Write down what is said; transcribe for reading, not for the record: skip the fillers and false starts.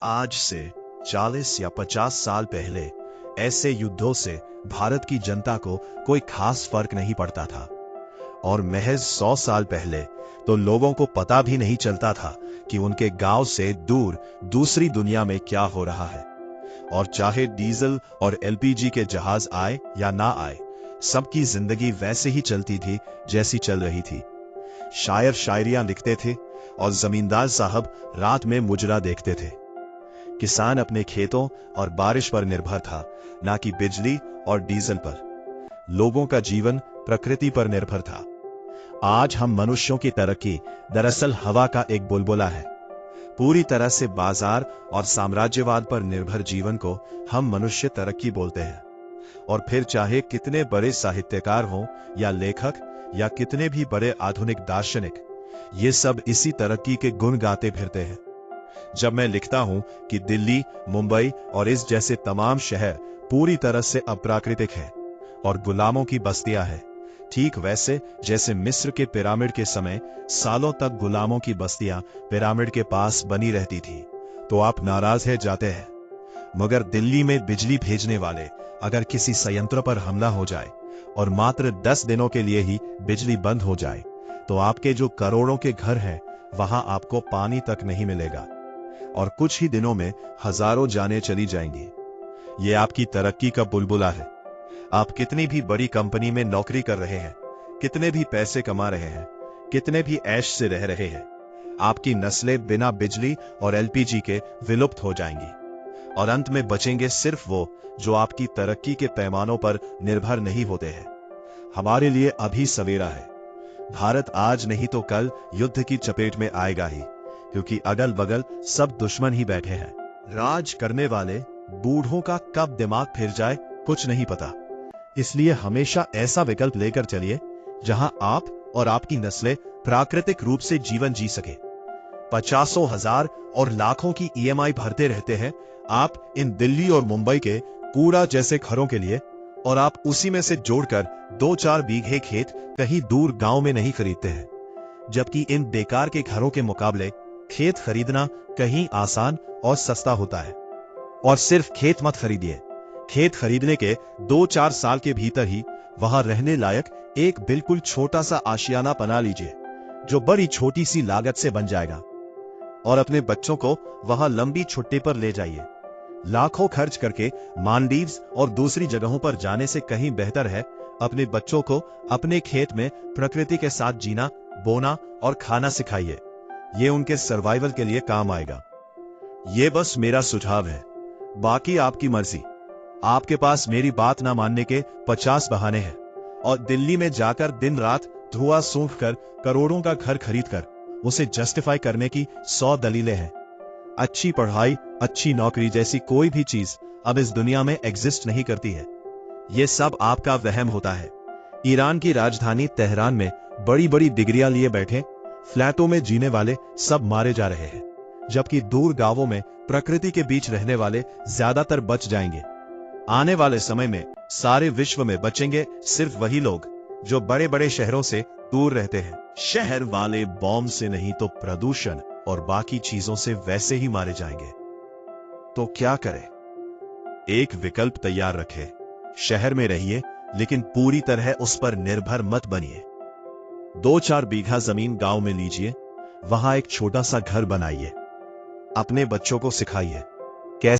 आज से 40 या 50 साल पहले ऐसे युद्धों से भारत की जनता को कोई खास फर्क नहीं पड़ता था और महज 100 साल पहले तो लोगों को पता भी नहीं चलता था कि उनके गांव से दूर दूसरी दुनिया में क्या हो रहा है। और चाहे डीजल और एलपीजी के जहाज आए या ना आए, सबकी जिंदगी वैसे ही चलती थी जैसी चल रही थी। शायर शायरियां लिखते थे और जमींदार साहब रात में मुजरा देखते थे। किसान अपने खेतों और बारिश पर निर्भर था, ना कि बिजली और डीजल पर। लोगों का जीवन प्रकृति पर निर्भर था। आज हम मनुष्यों की तरक्की दरअसल हवा का एक बुलबुला है। पूरी तरह से बाजार और साम्राज्यवाद पर निर्भर जीवन को हम मनुष्य तरक्की बोलते हैं। और फिर चाहे कितने बड़े साहित्यकार हों या लेखक या कितने भी बड़े आधुनिक दार्शनिक, ये सब इसी तरक्की के गुण गाते फिरते हैं। जब मैं लिखता हूं कि दिल्ली, मुंबई और इस जैसे तमाम शहर पूरी तरह से अप्राकृतिक हैं और गुलामों की बस्तियां हैं, ठीक वैसे जैसे मिस्र के पिरामिड के समय सालों तक गुलामों की बस्तियां पिरामिड के पास बनी रहती थी, तो आप नाराज है जाते हैं। मगर दिल्ली में बिजली भेजने वाले अगर किसी संयंत्र पर हमला हो जाए और मात्र 10 दिनों के लिए ही बिजली बंद हो जाए, तो आपके जो करोड़ों के घर हैं वहां आपको पानी तक नहीं मिलेगा और कुछ ही दिनों में हजारों जानें चली जाएंगी। ये आपकी तरक्की का बुलबुला है। आप कितनी भी बड़ी कंपनी में नौकरी कर रहे हैं, कितने भी पैसे कमा रहे हैं, कितने भी ऐश से रह रहे हैं, आपकी नस्लें बिना बिजली और एलपीजी के विलुप्त हो जाएंगी और अंत में बचेंगे सिर्फ वो जो आपकी तरक्की के पैमानों पर निर्भर नहीं होते हैं। हमारे लिए अभी सवेरा है। भारत आज नहीं तो कल युद्ध की चपेट में आएगा ही, क्योंकि अगल बगल सब दुश्मन ही बैठे हैं। राज करने वाले बूढ़ों का कब दिमाग फिर जाए कुछ नहीं पता। इसलिए हमेशा ऐसा विकल्प लेकर चलिए जहां आप और आपकी नस्लें प्राकृतिक रूप से जीवन जी सके। 50 हजार और लाखों की ईएमआई भरते रहते हैं आप इन दिल्ली और मुंबई के कूड़ा जैसे घरों के लिए, और आप उसी में से जोड़कर 2-4 बीघे खेत कहीं दूर गांव में नहीं खरीदते हैं, जबकि इन बेकार के घरों के मुकाबले खेत खरीदना कहीं आसान और सस्ता होता है। और सिर्फ खेत मत खरीदिए, खेत खरीदने के 2-4 साल के भीतर ही वहां रहने लायक एक बिल्कुल छोटा सा आशियाना बना लीजिए, जो बड़ी छोटी सी लागत से बन जाएगा, और अपने बच्चों को वहां लंबी छुट्टी पर ले जाइए। लाखों खर्च करके मालदीव्स और दूसरी जगहों पर जाने से कहीं बेहतर है अपने बच्चों को अपने खेत में प्रकृति के साथ जीना, बोना और खाना सिखाइए। ये उनके सर्वाइवल के लिए काम आएगा। ये बस मेरा सुझाव है, बाकी आपकी मर्जी। आपके पास मेरी बात ना मानने के 50 बहाने हैं, और दिल्ली में जाकर दिन रात धुआं सूंघ कर करोड़ों का घर खरीदकर उसे जस्टिफाई करने की 100 दलीलें हैं। अच्छी पढ़ाई, अच्छी नौकरी जैसी कोई भी चीज अब इस दुनिया में एग्जिस्ट नहीं करती है। यह सब आपका वहम होता है। ईरान की राजधानी तेहरान में बड़ी बड़ी डिग्रियां लिए बैठे फ्लैटों में जीने वाले सब मारे जा रहे हैं, जबकि दूर गांवों में प्रकृति के बीच रहने वाले ज्यादातर बच जाएंगे। आने वाले समय में सारे विश्व में बचेंगे सिर्फ वही लोग जो बड़े बड़े शहरों से दूर रहते हैं। शहर वाले बॉम्ब से नहीं तो प्रदूषण और बाकी चीजों से वैसे ही मारे जाएंगे। तो क्या करें? एक विकल्प तैयार रखें। शहर में रहिए, लेकिन पूरी तरह उस पर निर्भर मत बनिए। 2-4 बीघा जमीन गांव में लीजिए, वहां एक छोटा सा घर बनाइए। अपने बच्चों को सिखाइए